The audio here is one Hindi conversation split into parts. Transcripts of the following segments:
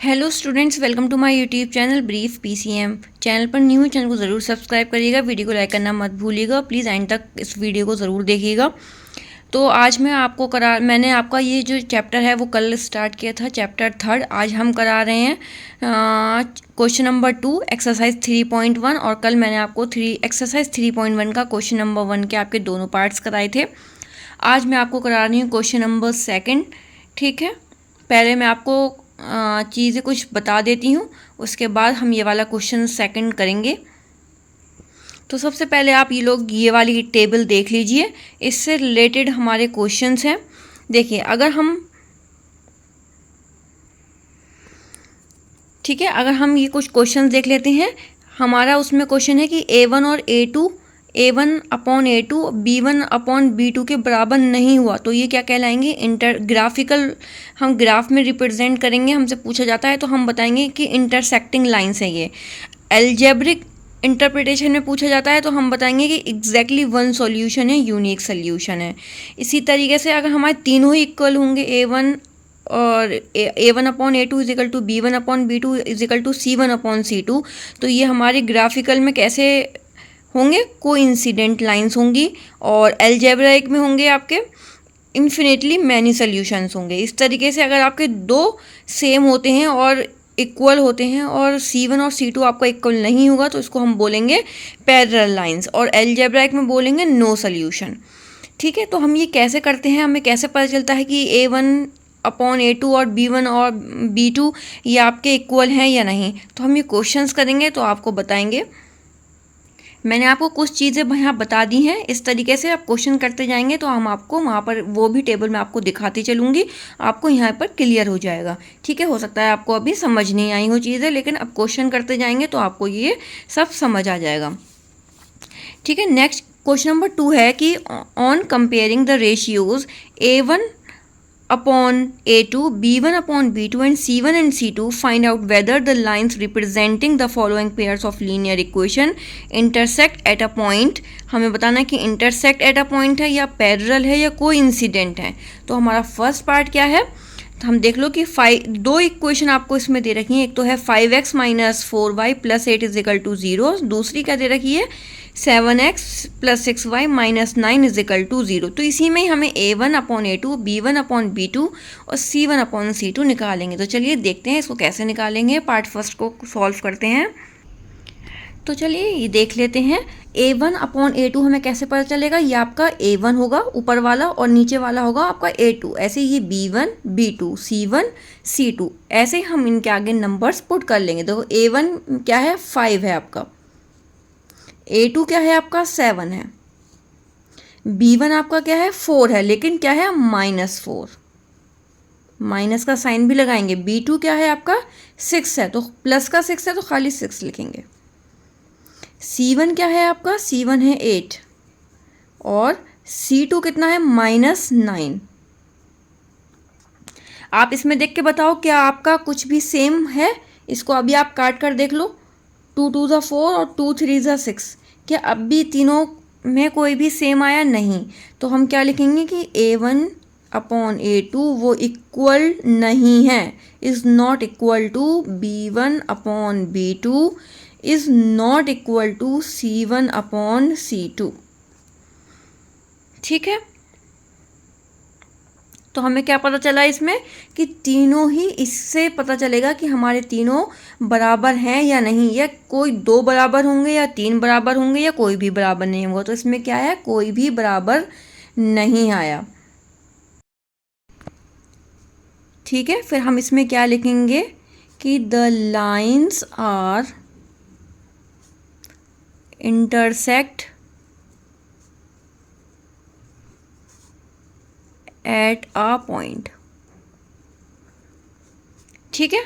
Hello students, welcome to my YouTube channel brief PCM. Channel पर न्यू है, चैनल को ज़रूर सब्सक्राइब करिएगा, वीडियो को लाइक करना मत भूलिएगा, प्लीज़ एंड तक इस वीडियो को ज़रूर देखिएगा। तो आज मैंने आपका ये जो चैप्टर है वो कल स्टार्ट किया था, चैप्टर 3। आज हम करा रहे हैं क्वेश्चन नंबर 2 एक्सरसाइज 3.1, और कल मैंने आपको एक्सरसाइज 3.1 का क्वेश्चन नंबर 1 के आपके दोनों पार्ट्स कराए थे। आज मैं आपको करा रही हूँ क्वेश्चन नंबर 2। ठीक है, पहले मैं आपको चीज़ें कुछ बता देती हूँ, उसके बाद हम ये वाला क्वेश्चन 2 करेंगे। तो सबसे पहले आप ये वाली टेबल देख लीजिए, इससे रिलेटेड हमारे क्वेश्चंस हैं। देखिए, अगर हम ये कुछ क्वेश्चंस देख लेते हैं। हमारा उसमें क्वेश्चन है कि A1 और A2 A1/A2 B1/B2 के बराबर नहीं हुआ तो ये क्या कहलाएंगे? ग्राफिकल। हम ग्राफ में रिप्रेजेंट करेंगे, हमसे पूछा जाता है तो हम बताएंगे कि इंटरसेक्टिंग लाइन्स है ये। एल्जेब्रिक इंटरप्रिटेशन में पूछा जाता है तो हम बताएंगे कि एग्जैक्टली वन सॉल्यूशन है, यूनिक सॉल्यूशन है। इसी तरीके से अगर हमारे तीनों ही इक्वल होंगे, A1 और A1/A2 is equal to B1/B2 is equal to C1/C2, तो ये हमारे ग्राफिकल में कैसे होंगे? कोइंसिडेंट लाइंस होंगी। और एल्जेब्राइक में होंगे आपके इन्फिनिटली मैनी सॉल्यूशंस होंगे। इस तरीके से अगर आपके दो सेम होते हैं और इक्वल होते हैं और C1 और C2 आपका इक्वल नहीं होगा तो इसको हम बोलेंगे पैरेलल लाइंस, और एल्जेब्राइक में बोलेंगे नो सॉल्यूशन। ठीक है, तो हम ये कैसे करते हैं, हमें कैसे पता चलता है कि A1/A2 और B1 और B2 ये आपके इक्वल हैं या नहीं? तो हम ये क्वेश्चंस करेंगे तो आपको बताएंगे। मैंने आपको कुछ चीज़ें यहाँ बता दी हैं, इस तरीके से आप क्वेश्चन करते जाएंगे तो हम आपको वहाँ पर वो भी टेबल में आपको दिखाती चलूँगी, आपको यहाँ पर क्लियर हो जाएगा। ठीक है, हो सकता है आपको अभी समझ नहीं आई हो चीज़ें, लेकिन अब क्वेश्चन करते जाएंगे तो आपको ये सब समझ आ जाएगा। ठीक है, नेक्स्ट क्वेश्चन नंबर 2 है कि on comparing the ratios A1/A2, B1/B2 and C1 and C2, find out whether the lines representing the following pairs of linear equation intersect at a point। हमें बताना है कि intersect at a point है या parallel है या coincident है। तो हमारा फर्स्ट पार्ट क्या है, तो हम देख लो कि दो इक्वेशन आपको इसमें दे रखी है। एक तो है 5x - 4y + 8 = 0, दूसरी क्या दे रखी है 7x + 6y - 9 = 0। तो इसी में ही हमें A1/A2, B1/B2 और C1/C2 निकालेंगे। तो चलिए देखते हैं इसको कैसे निकालेंगे। पार्ट फर्स्ट को सॉल्व करते हैं। तो चलिए ये देख लेते हैं। A1/A2 हमें कैसे पता चलेगा? ये आपका A1 होगा ऊपर वाला और नीचे वाला होगा आपका A2। ऐसे ये B1 B2 C1 C2, ऐसे हम इनके आगे नंबर्स पुट कर लेंगे। देखो A1 क्या है 5 है आपका, A2 क्या है आपका 7 है, B1 आपका क्या है 4 है, लेकिन क्या है -4, माइनस का साइन भी लगाएंगे। B2 क्या है आपका 6 है, तो प्लस का 6 है तो खाली 6 लिखेंगे। C1 क्या है आपका, C1 है 8 और C2 कितना है -9। आप इसमें देख के बताओ क्या आपका कुछ भी सेम है? इसको अभी आप काट कर देख लो। 2 2 ज़ा 4 और 2 3 ज़ा 6, क्या अब भी तीनों में कोई भी सेम आया? नहीं। तो हम क्या लिखेंगे कि A1/A2 वो इक्वल नहीं है, is not equal to B1/B2, is not equal to C1/C2। ठीक है, तो हमें क्या पता चला इसमें कि तीनों ही, इससे पता चलेगा कि हमारे तीनों बराबर हैं या नहीं, या कोई 2 बराबर होंगे या 3 बराबर होंगे या कोई भी बराबर नहीं होगा। तो इसमें क्या है, कोई भी बराबर नहीं आया। ठीक है, फिर हम इसमें क्या लिखेंगे कि the lines are intersect at a point. ठीक है,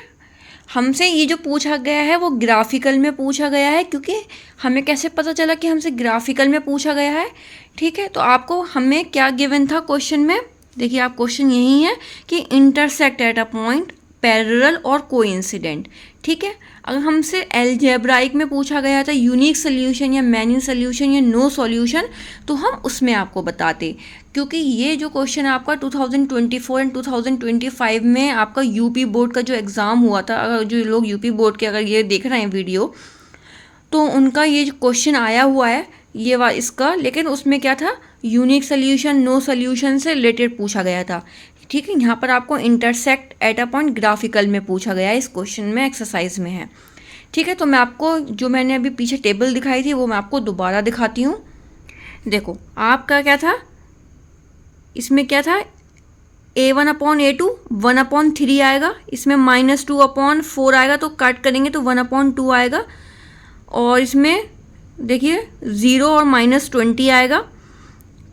हमसे ये जो पूछा गया है वो ग्राफिकल में पूछा गया है, क्योंकि हमें कैसे पता चला कि हमसे ग्राफिकल में पूछा गया है? ठीक है, तो आपको हमें क्या गिवन था क्वेश्चन में? देखिए, आप क्वेश्चन यही है कि intersect at a point, parallel और कोइंसिडेंट। ठीक है, अगर हमसे एल्जेब्राइक में पूछा गया था यूनिक सोल्यूशन या मैनी सोल्यूशन या नो सॉल्यूशन, तो हम उसमें आपको बताते क्योंकि ये जो क्वेश्चन है आपका 2024 एंड 2025 में आपका यूपी बोर्ड का जो एग्ज़ाम हुआ था, अगर जो लोग यूपी बोर्ड के अगर ये देख रहे हैं वीडियो, तो उनका ये जो क्वेश्चन आया हुआ है ये इसका, लेकिन उसमें क्या था, यूनिक सोल्यूशन नो सोल्यूशन से रिलेटेड पूछा गया था। ठीक है, यहाँ पर आपको intersect at a point graphical में पूछा गया है, इस क्वेश्चन में एक्सरसाइज में है। ठीक है, तो मैं आपको जो मैंने अभी पीछे टेबल दिखाई थी वो मैं आपको दोबारा दिखाती हूँ। देखो आपका क्या था, इसमें क्या था, A1/A2 1/3 आएगा, इसमें -2/4 आएगा, तो काट करेंगे तो 1/2 आएगा, और इसमें देखिए 0 और -20 आएगा।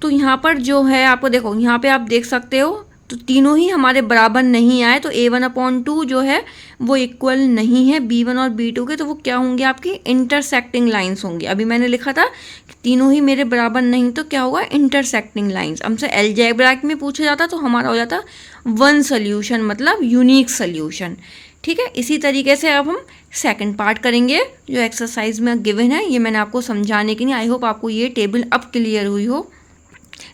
तो यहाँ पर जो है आपको देखो, यहाँ पे आप देख सकते हो, तो तीनों ही हमारे बराबर नहीं आए, तो A1/2 जो है वो इक्वल नहीं है B1 और B2 के, तो वो क्या होंगे, आपकी इंटरसेक्टिंग लाइंस होंगी। अभी मैंने लिखा था कि तीनों ही मेरे बराबर नहीं, तो क्या होगा, इंटरसेक्टिंग लाइंस। हमसे अलजेब्रा में पूछा जाता तो हमारा हो जाता वन सोल्यूशन, मतलब यूनिक सोल्यूशन। ठीक है, इसी तरीके से अब हम सेकंड पार्ट करेंगे जो एक्सरसाइज में गिवन है, ये मैंने आपको समझाने के लिए। आई होप आपको ये टेबल अब क्लियर हुई हो।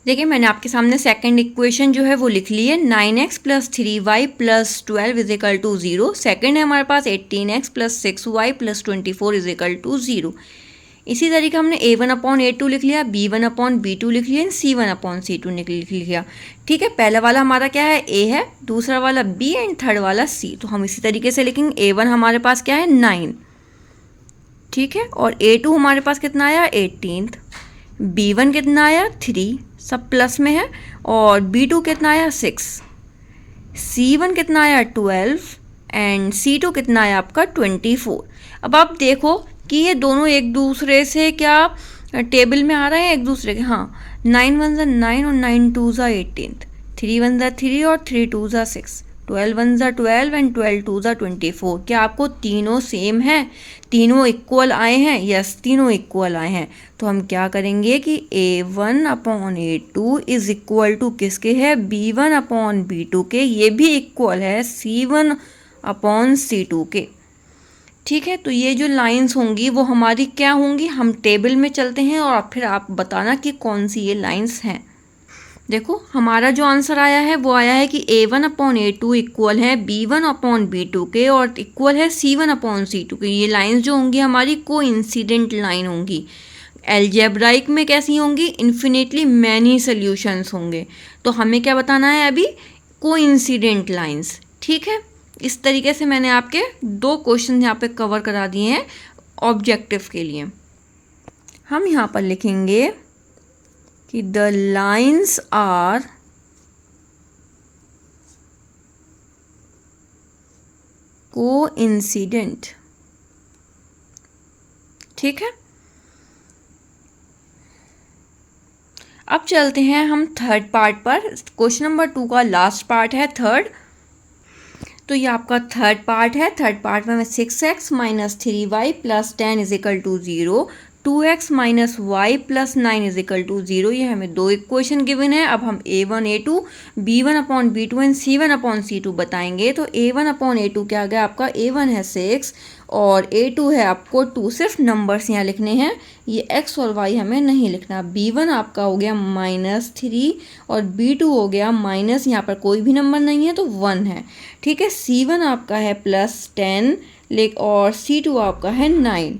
देखिए मैंने आपके सामने सेकंड इक्वेशन जो है वो लिख ली है, 9x + 3y + 12 = 0। सेकंड है हमारे पास 18x + 6y + 24 = 0। इसी तरीके हमने A1/A2 लिख लिया, B1/B2 लिख लिया, C1/C2 लिख लिया। ठीक है, पहला वाला हमारा क्या है, A है, दूसरा वाला B एंड थर्ड वाला C। तो हम इसी तरीके से लिखेंगे, A1 हमारे पास क्या है, 9। ठीक है, और A2 हमारे पास कितना आया, 18। B1 कितना आया, 3, सब प्लस में है, और B2 कितना आया, 6। C1 कितना आया, 12 एंड C2 कितना आया आपका, 24। अब आप देखो कि ये दोनों एक दूसरे से क्या टेबल में आ रहे हैं, एक दूसरे के, हाँ, 9 1 ज़ा 9 और 9 2 ज़ा 18, 3 1 ज़ा 3 और 3 2 ज़ा 6, 12 1 ज़ा 12 एंड 12 2 ज़ा 24। क्या आपको तीनों सेम है, तीनों इक्वल आए हैं? यस, तीनों इक्वल आए हैं। तो हम क्या करेंगे कि A1/A2 इज इक्वल टू किसके है, B1/B2 के, ये भी इक्वल है C1/C2 के। ठीक है, तो ये जो लाइंस होंगी वो हमारी क्या होंगी, हम टेबल में चलते हैं और फिर आप बताना कि कौन सी ये लाइंस हैं। देखो हमारा जो आंसर आया है वो आया है कि A1/A2 इक्वल है B1/B2 के और इक्वल है C1/C2 के। ये लाइंस जो होंगी हमारी कोइंसिडेंट लाइन होंगी। एल्जेब्राइक में कैसी होंगी, इन्फिनिटली मैनी सोल्यूशंस होंगे। तो हमें क्या बताना है अभी, कोइंसिडेंट लाइंस। ठीक है, इस तरीके से मैंने आपके दो क्वेश्चन यहाँ पे कवर करा दिए हैं ऑब्जेक्टिव के लिए। हम यहाँ पर लिखेंगे कि द लाइंस आर कोइंसिडेंट। ठीक है, अब चलते हैं हम थर्ड पार्ट पर। क्वेश्चन नंबर 2 का लास्ट पार्ट है थर्ड। तो ये आपका थर्ड पार्ट है। थर्ड पार्ट में 6x - 3y + 10 = 0, 2x - y + 9 = 0। ये हमें दो इक्वेशन गिवन है। अब हम A1/A2, B1/B2 एंड C1/C2 बताएंगे। तो A1/A2 क्या आ गया आपका, A1 है 6 और A2 है आपको 2। सिर्फ नंबर्स यहाँ लिखने हैं, ये x और y हमें नहीं लिखना। B1 आपका हो गया -3 और B2 हो गया माइनस, यहाँ पर कोई भी नंबर नहीं है तो 1 है। ठीक है, C1 आपका है +10 और C2 आपका है 9।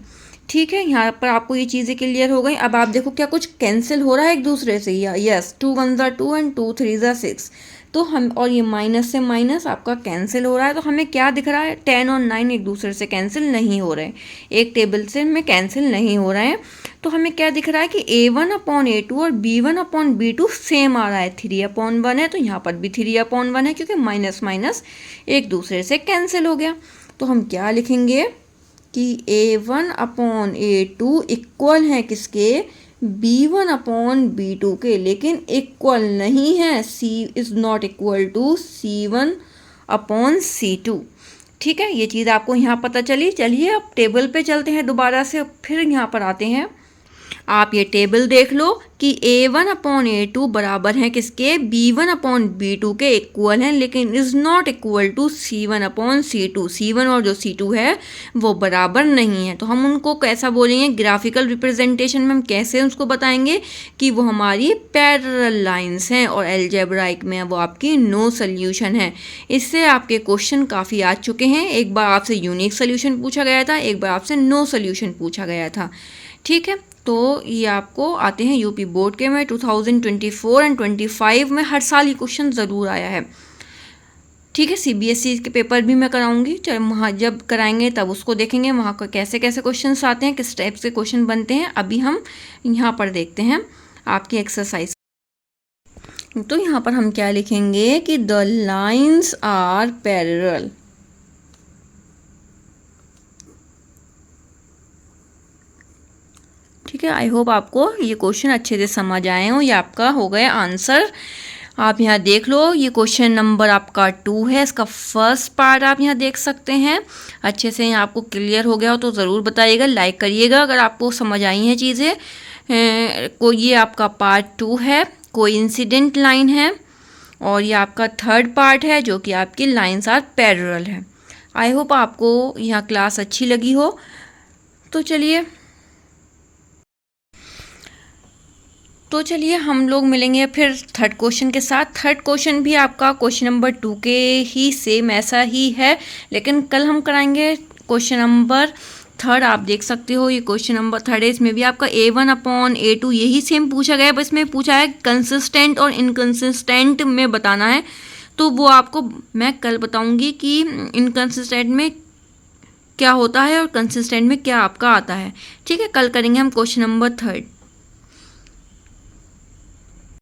ठीक है, यहाँ पर आपको ये चीज़ें क्लियर हो गई। अब आप देखो क्या कुछ कैंसिल हो रहा है एक दूसरे से, या यस, 2 1 ज़ा 2 एंड 2 3 ज़ा 6। तो हम, और ये माइनस से माइनस आपका कैंसिल हो रहा है। तो हमें क्या दिख रहा है, 10 और 9 एक दूसरे से कैंसिल नहीं हो रहे हैं, एक टेबल से हमें कैंसिल नहीं हो रहे हैं। तो हमें क्या दिख रहा है कि A1/A2 और B1/B2 सेम आ रहा है, 3/1 है। तो यहाँ पर भी 3/1 है क्योंकि माइनस माइनस एक दूसरे से कैंसिल हो गया। तो हम क्या लिखेंगे कि A1/A2 इक्वल है किसके, B1/B2 के, लेकिन इक्वल नहीं है, C is not equal to C1/C2। ठीक है, ये चीज़ आपको यहाँ पता चली। चलिए अब टेबल पे चलते हैं दोबारा से, फिर यहाँ पर आते हैं। आप ये टेबल देख लो कि A1/A2 बराबर है किसके, B1/B2 के इक्वल हैं, लेकिन is not equal to C1/C2। C1 और जो C2 है वो बराबर नहीं है। तो हम उनको कैसा बोलेंगे, ग्राफिकल रिप्रेजेंटेशन में हम कैसे उसको बताएंगे कि वो हमारी पैरेलल लाइंस हैं, और अलजेब्राइक में वो आपकी नो सोल्यूशन है। इससे आपके क्वेश्चन काफ़ी आ चुके हैं। एक बार आपसे यूनिक सोल्यूशन पूछा गया था, एक बार आपसे नो सोल्यूशन पूछा गया था। ठीक है, तो ये आपको आते हैं यूपी बोर्ड के में 2024 एंड 25 में हर साल ये क्वेश्चन ज़रूर आया है। ठीक है, सीबीएसई के पेपर भी मैं कराऊंगी, चल वहाँ जब कराएंगे तब उसको देखेंगे वहाँ को कैसे कैसे क्वेश्चंस आते हैं, किस टाइप के क्वेश्चन बनते हैं। अभी हम यहाँ पर देखते हैं आपकी एक्सरसाइज। तो यहाँ पर हम क्या लिखेंगे कि द लाइन्स आर पैरेलल। ठीक है, आई होप आपको ये क्वेश्चन अच्छे से समझ आए हो। ये आपका हो गया आंसर। आप यहाँ देख लो, ये क्वेश्चन नंबर आपका 2 है, इसका फर्स्ट पार्ट आप यहाँ देख सकते हैं। अच्छे से यहाँ आपको क्लियर हो गया हो तो ज़रूर बताइएगा, लाइक करिएगा अगर आपको समझ आई हैं चीज़ें। ये आपका पार्ट 2 है, कोइंसिडेंट लाइन है, और ये आपका थर्ड पार्ट है जो कि आपकी लाइन्स आर पैरेलल है। आई होप आपको यहाँ क्लास अच्छी लगी हो। तो चलिए हम लोग मिलेंगे फिर थर्ड क्वेश्चन के साथ। थर्ड क्वेश्चन भी आपका क्वेश्चन नंबर 2 के ही सेम ऐसा ही है, लेकिन कल हम कराएंगे क्वेश्चन नंबर 3। आप देख सकते हो ये क्वेश्चन नंबर 3 है, इसमें भी आपका A1/A2 यही सेम पूछा गया है, बस इसमें पूछा है कंसिस्टेंट और इनकंसिस्टेंट में बताना है। तो वो आपको मैं कल बताऊंगी कि इनकंसिस्टेंट में क्या होता है और कंसिस्टेंट में क्या आपका आता है। ठीक है, कल करेंगे हम क्वेश्चन नंबर 3।